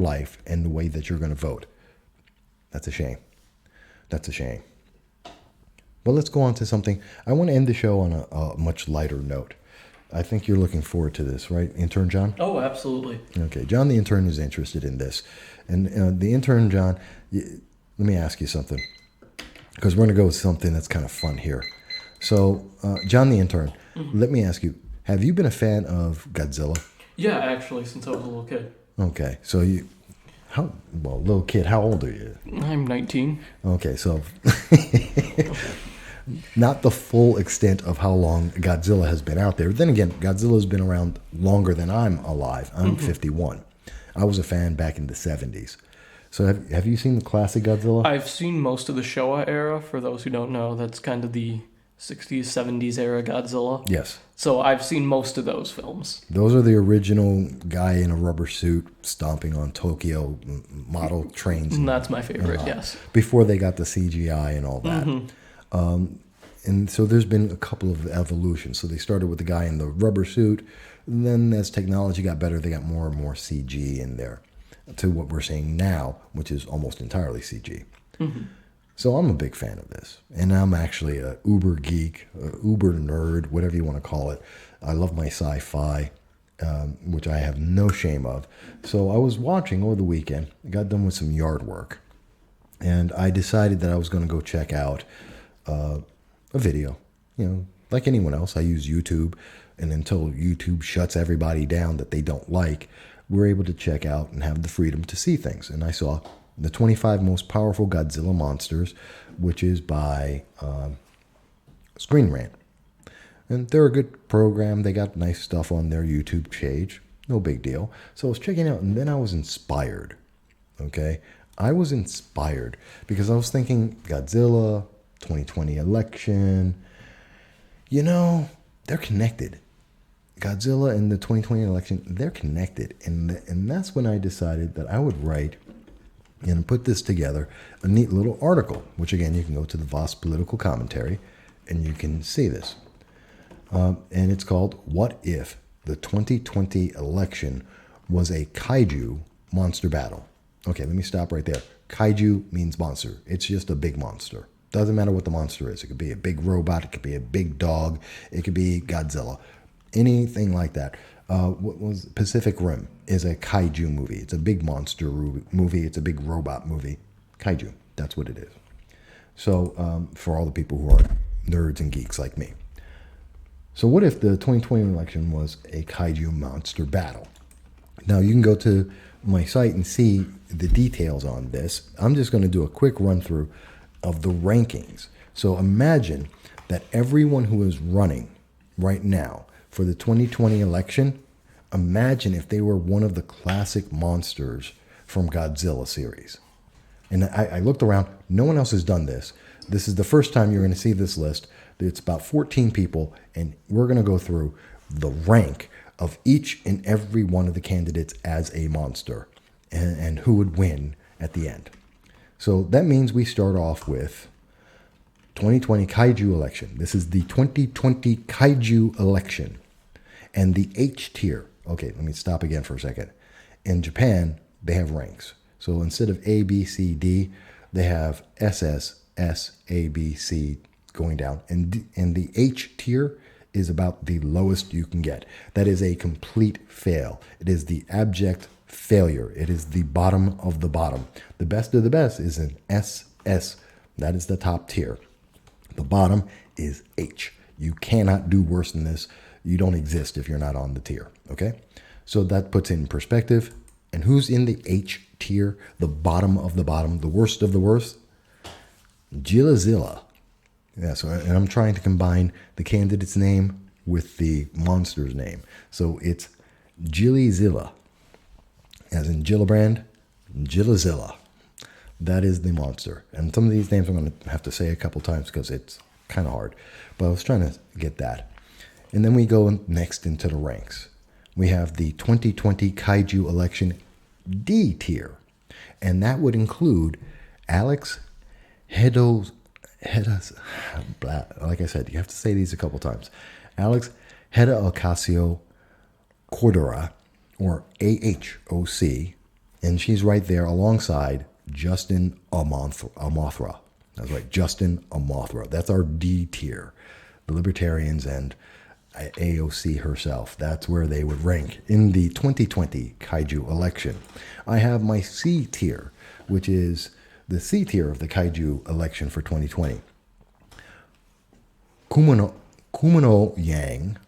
life and the way that you're going to vote. That's a shame. That's a shame. But let's go on to something. I want to end the show on a much lighter note. I think you're looking forward to this, right, Intern John? Oh, absolutely. Okay, John the intern is interested in this. And the intern, John, let me ask you something. Because we're going to go with something that's kind of fun here. So, John the intern, let me ask you, have you been a fan of Godzilla? Yeah, actually, since I was a little kid. Okay, so little kid, how old are you? I'm 19. Okay, so not the full extent of how long Godzilla has been out there. Then again, Godzilla's been around longer than I'm alive. I'm 51. I was a fan back in the 70s. So have you seen the classic Godzilla? I've seen most of the Showa era. For those who don't know, that's kind of the 60s, 70s era Godzilla. Yes. So I've seen most of those films. Those are the original guy in a rubber suit stomping on Tokyo model trains. And that's my favorite, yes. Before they got the CGI and all that. And so there's been a couple of evolutions. So they started with the guy in the rubber suit. And then as technology got better, they got more and more CG in there to what we're seeing now, which is almost entirely CG. So I'm a big fan of this. And I'm actually a uber geek, a uber nerd, whatever you want to call it. I love my sci-fi, which I have no shame of. So I was watching over the weekend. I got done with some yard work. And I decided that I was going to go check out a video. You know, like anyone else, I use YouTube. And until YouTube shuts everybody down that they don't like, we're able to check out and have the freedom to see things. And I saw the 25 most powerful Godzilla monsters, which is by Screen Rant. And they're a good program. They got nice stuff on their YouTube page. No big deal. So I was checking out, and then I was inspired. Okay? I was inspired because I was thinking Godzilla, 2020 election. You know, they're connected. Godzilla and the 2020 election, they're connected. And that's when I decided that I would write and put this together, a neat little article, which again, you can go to the Voss Political Commentary and you can see this. And it's called, What If the 2020 Election Was a Kaiju Monster Battle? Okay, let me stop right there. Kaiju means monster. It's just a big monster. Doesn't matter what the monster is. It could be a big robot. It could be a big dog. It could be Godzilla. Anything like that. What was Pacific Rim is a kaiju movie. It's a big monster movie. It's a big robot movie. Kaiju. That's what it is. So for all the people who are nerds and geeks like me. So what if the 2020 election was a kaiju monster battle? Now you can go to my site and see the details on this. I'm just going to do a quick run through of the rankings. So imagine that everyone who is running right now for the 2020 election, imagine if they were one of the classic monsters from Godzilla series. And I looked around, no one else has done this. This is the first time you're going to see this list. It's about 14 people, and we're going to go through the rank of each and every one of the candidates as a monster and who would win at the end. So that means we start off with 2020 Kaiju election. This is the 2020 Kaiju election. And the H tier. Okay, let me stop again for a second. In Japan, they have ranks. So instead of A, B, C, D, they have SS, S, A, B, C going down. And the H tier is about the lowest you can get. That is a complete fail. It is the abject failure. It is the bottom of the bottom. The best of the best is an SS. That is the top tier. The bottom is H. You cannot do worse than this. You don't exist if you're not on the tier. Okay? So that puts it in perspective. And who's in the H tier? The bottom of the bottom, the worst of the worst? Gillazilla. Yeah, so and I'm trying to combine the candidate's name with the monster's name. So it's Gillazilla. As in Gillibrand, Gillazilla. That is the monster. And some of these names I'm going to have to say a couple times because it's kind of hard. But I was trying to get that. And then we go next into the ranks. We have the 2020 Kaiju election D tier. And that would include Alex Hedos, like I said, you have to say these a couple times. Alex Heda Ocasio Cordero, or AHOC, And she's right there alongside Justin Amothra. That's right, Justin Amothra. That's our D tier. The Libertarians and AOC herself. That's where they would rank in the 2020 Kaiju election. I have my C tier, which is the C tier of the Kaiju election for 2020. Kumano Yang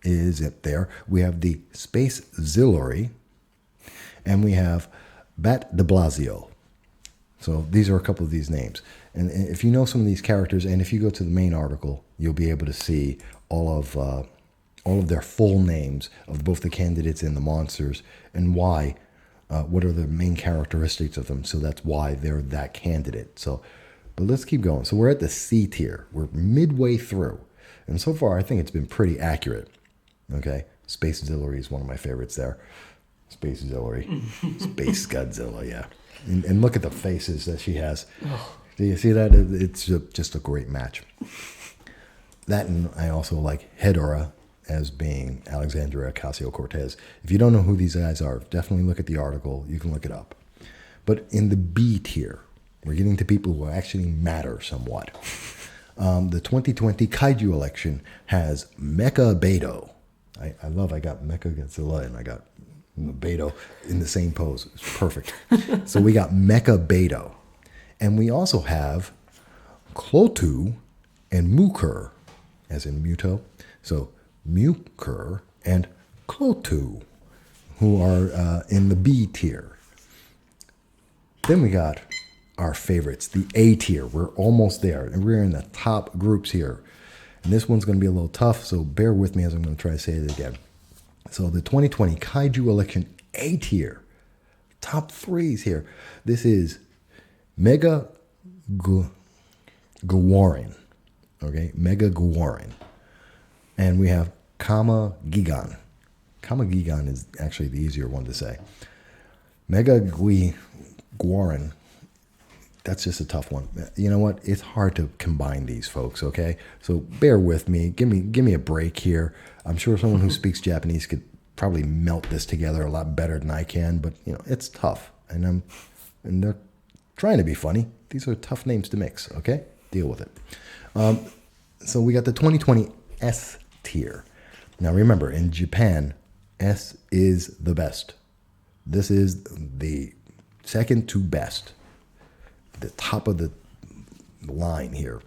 is it there. We have the Space Zillary, and we have Bat de Blasio. So these are a couple of these names. And if you know some of these characters, and if you go to the main article, you'll be able to see all of their full names of both the candidates and the monsters, and why, what are the main characteristics of them. So that's why they're that candidate. So, but let's keep going. So we're at the C tier. We're midway through. And so far, I think it's been pretty accurate. Okay. Space Zillary is one of my favorites there. Space Zillary. Space Godzilla, yeah. And look at the faces that she has. Oh. Do you see that? It's just a great match. That, and I also like Hedorah as being Alexandria Ocasio-Cortez. If you don't know who these guys are, definitely look at the article. You can look it up. But in the B tier, we're getting to people who actually matter somewhat. The 2020 Kaiju election has Mecha Beto. I got Mecha Godzilla and I got Beto in the same pose. It's perfect. So we got Mecha Beto. And we also have Clotu and Mukur, as in Muto. So Mukur and Clotu, who are in the B tier. Then we got our favorites, the A tier. We're almost there, and we're in the top groups here. And this one's going to be a little tough, so bear with me as I'm going to try to say it again. So the 2020 Kaiju election A tier, top threes here. This is Mega Gawarin, okay? Mega Gawarin. And we have Kama Gigan. Kama Gigan is actually the easier one to say. Mega Gawarin, that's just a tough one. You know what? It's hard to combine these, folks, okay? So bear with me. Give me a break here. I'm sure someone who speaks Japanese could probably melt this together a lot better than I can, but you know, it's tough. And they're trying to be funny. These are tough names to mix, okay? Deal with it. So we got the 2020 S tier. Now remember, in Japan, S is the best. This is the second to best. The top of the line here.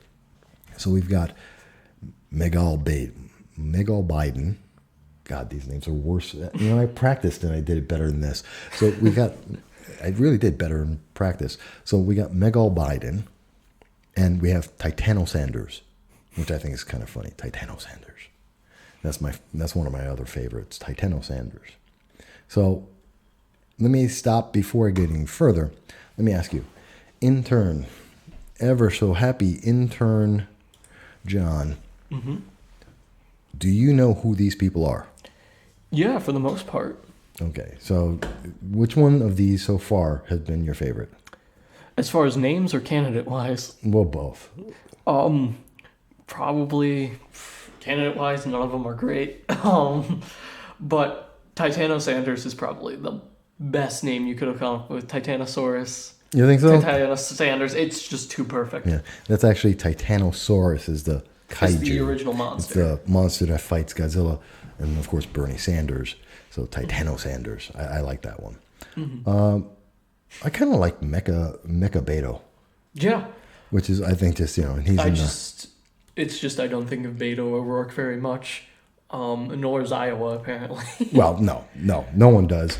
So we've got Megal Biden. God, these names are worse. You know, I practiced and I did it better than this. So I really did better in practice. So we got Megal Biden, and we have Titano Sanders, which I think is kind of funny. Titano Sanders. That's one of my other favorites, Titano Sanders. So let me stop before I get any further. Let me ask you, intern, ever so happy intern John, do you know who these people are? Yeah, for the most part. Okay, so which one of these so far has been your favorite? As far as names or candidate-wise? Well, both. Probably candidate-wise, none of them are great. But Titano Sanders is probably the best name you could have come up with. Titanosaurus. You think so? Titano Sanders. It's just too perfect. Yeah, that's actually Titanosaurus is the Kaiju. It's the original monster. It's the monster that fights Godzilla, and of course Bernie Sanders. So Titano Sanders. I like that one. I kind of like Mecha Beto. Yeah. Which is, I think, just, you know, he's it's just I don't think of Beto O'Rourke very much. Nor is Iowa, apparently. Well, no one does.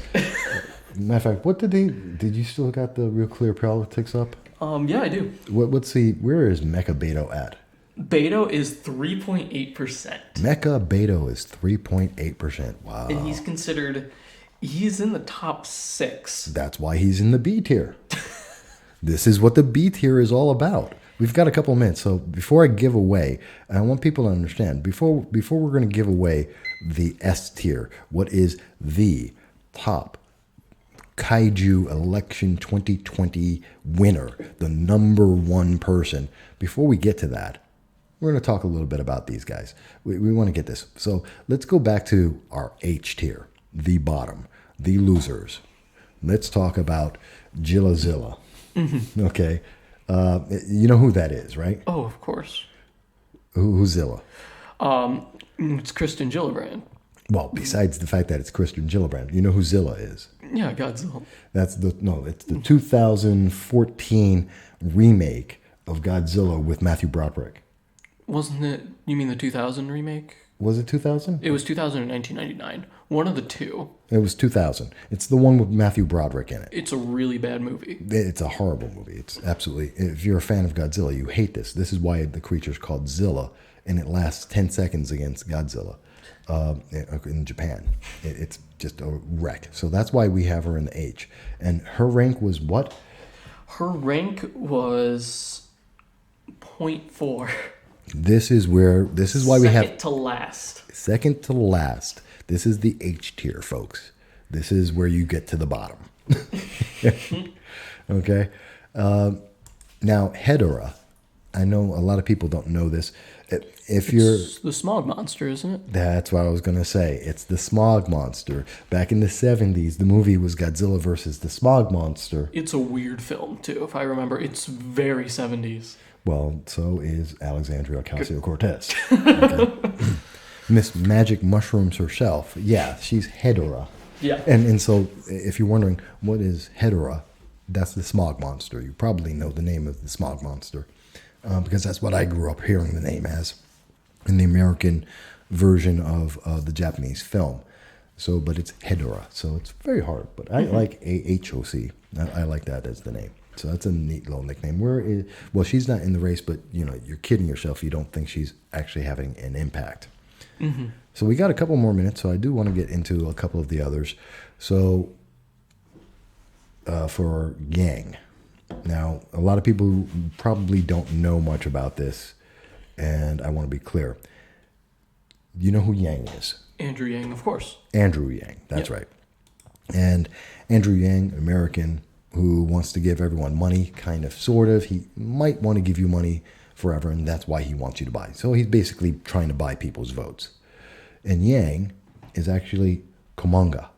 Matter of fact, did you still got the Real Clear Politics up? Yeah, I do. Where is Mecha Beto at? Beto is 3.8%. Mecha Beto is 3.8%. Wow. And he's in the top 6. That's why he's in the B tier. This is what the B tier is all about. We've got a couple of minutes, so before I give away, and I want people to understand, before we're going to give away the S tier, what is the top Kaiju election 2020 winner, the number one person, before we get to that, we're going to talk a little bit about these guys. We want to get this. So let's go back to our H tier, the bottom. the losers. Let's talk about Jillazilla. Okay. You know who that is, right? Oh, of course. Who's Zilla? It's Kristen Gillibrand. Well, besides the fact that it's Kristen Gillibrand, you know who Zilla is? Yeah, Godzilla. It's the 2014 remake of Godzilla with Matthew Broderick. Wasn't it? You mean the 2000 remake? Was it 2000? It was 2000 and 1999. One of the two. It was 2000. It's the one with Matthew Broderick in it. It's a really bad movie. It's a horrible movie. It's absolutely. If you're a fan of Godzilla, you hate this. This is why the creature's called Zilla, and it lasts 10 seconds against Godzilla in Japan. It's just a wreck. So that's why we have her in the H. And her rank was what? Her rank was 0.4. This is why we have Second to last. second to last. This is the H tier, folks. This is where you get to the bottom. Okay. Now, Hedorah. I know a lot of people don't know this. It's the smog monster, isn't it? That's what I was going to say. It's the smog monster. Back in the 70s, the movie was Godzilla versus the smog monster. It's a weird film, too, if I remember. It's very 70s. Well, so is Alexandria Ocasio-Cortez. Okay. Miss Magic Mushrooms herself. Yeah, she's Hedorah. Yeah. And so if you're wondering, what is Hedorah? That's the smog monster. You probably know the name of the smog monster because that's what I grew up hearing the name as in the American version of the Japanese film. So, but it's Hedorah. So it's very hard, but I like AHOC. I like that as the name. So that's a neat little nickname. Well, she's not in the race, but you're kidding yourself if you don't think she's actually having an impact. Mm-hmm. So we got a couple more minutes, so I do want to get into a couple of the others. So for Yang. Now, a lot of people probably don't know much about this, and I want to be clear. You know who Yang is? Andrew Yang, of course. Andrew Yang, that's right. And Andrew Yang, American, who wants to give everyone money, kind of, sort of. He might want to give you money forever, and that's why he wants you to buy. So he's basically trying to buy people's votes. And Yang is actually Komanga.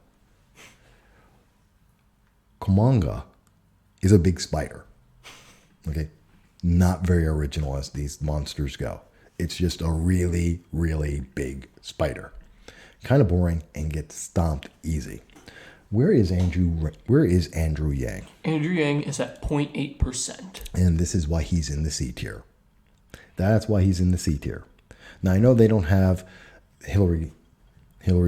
Komanga is a big spider. Okay? Not very original as these monsters go. It's just a really, really big spider. Kind of boring and gets stomped easy. Where is Andrew Yang? Andrew Yang is at 0.8%. And this is why he's in the C tier. That's why he's in the C tier. Now, I know they don't have Hillary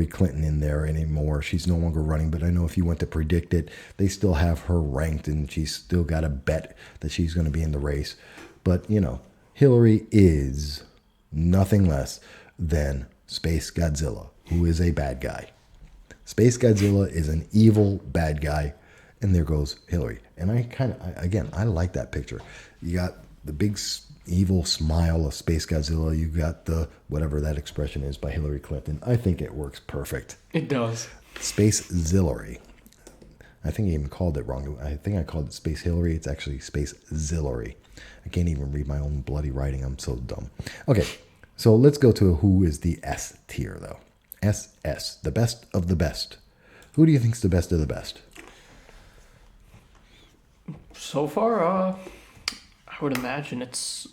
Clinton in there anymore. She's no longer running, but I know if you went to predict it, they still have her ranked, and she's still got a bet that she's going to be in the race. But, Hillary is nothing less than Space Godzilla, who is a bad guy. Space Godzilla is an evil bad guy, and there goes Hillary. And I like that picture. You got the big evil smile of Space Godzilla. You got the whatever that expression is by Hillary Clinton. I think it works perfect. It does. Space Zillary. I think I even called it wrong. I think I called it Space Hillary. It's actually Space Zillary. I can't even read my own bloody writing. I'm so dumb. Okay, so let's go to who is the S tier, though. SS, the best of the best. Who do you think's the best of the best? So far, I would imagine it's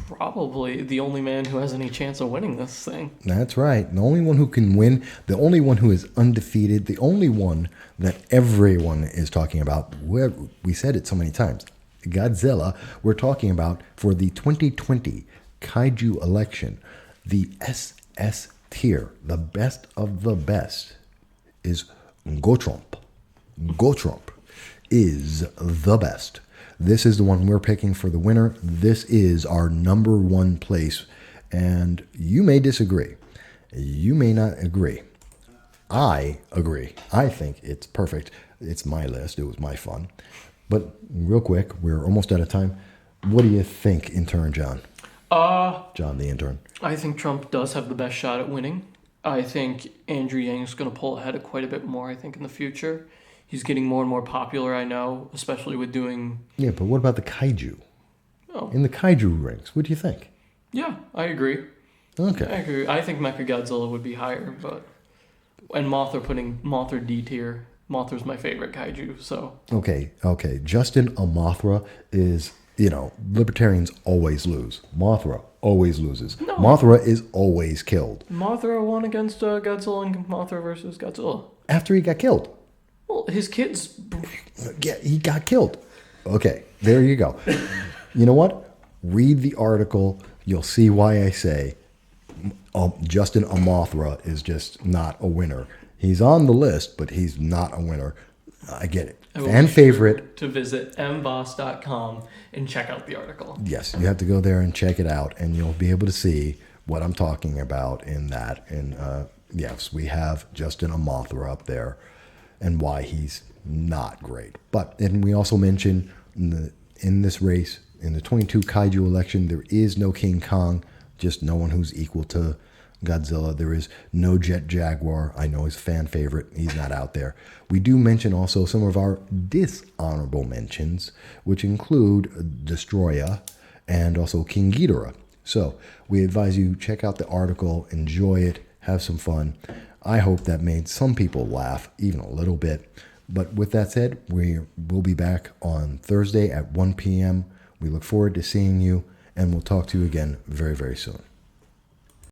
probably the only man who has any chance of winning this thing. That's right. The only one who can win, the only one who is undefeated, the only one that everyone is talking about. We said it so many times. Godzilla, we're talking about for the 2020 Kaiju election, the SS tier, the best of the best, is Gotromp. Gotromp is the best. This is the one we're picking for the winner. This is our number one place. And you may disagree. You may not agree. I agree. I think it's perfect. It's my list. It was my fun. But real quick, we're almost out of time. What do you think, intern John? John, the intern. I think Trump does have the best shot at winning. I think Andrew Yang is going to pull ahead quite a bit more, I think, in the future. He's getting more and more popular, I know, especially with doing... Yeah, but what about the Kaiju? Oh. In the Kaiju ranks, what do you think? Yeah, I agree. Okay. I agree. I think Mechagodzilla would be higher, but... And Mothra putting Mothra D tier. Mothra's my favorite kaiju, so. Okay. Justin Mothra is, libertarians always lose. Mothra always loses. No. Mothra is always killed. Mothra won against Godzilla in Mothra versus Godzilla. After he got killed. Well, his kids. Yeah, he got killed. Okay, there you go. You know what? Read the article. You'll see why I say Justin Mothra is just not a winner. He's on the list, but he's not a winner. I get it. Fan favorite. To visit mboss.com and check out the article. Yes, you have to go there and check it out, and you'll be able to see what I'm talking about in that. And yes, we have Justin Mothra up there and why he's not great. And we also mentioned in this race, in the 22 Kaiju election, there is no King Kong, just no one who's equal to Godzilla. There is no Jet Jaguar. I know he's a fan favorite. He's not out there. We do mention also some of our dishonorable mentions, which include Destroya and also King Ghidorah. So we advise you check out the article, enjoy it, have some fun. I hope that made some people laugh, even a little bit. But with that said, we will be back on Thursday at 1 p.m. We look forward to seeing you, and we'll talk to you again very, very soon.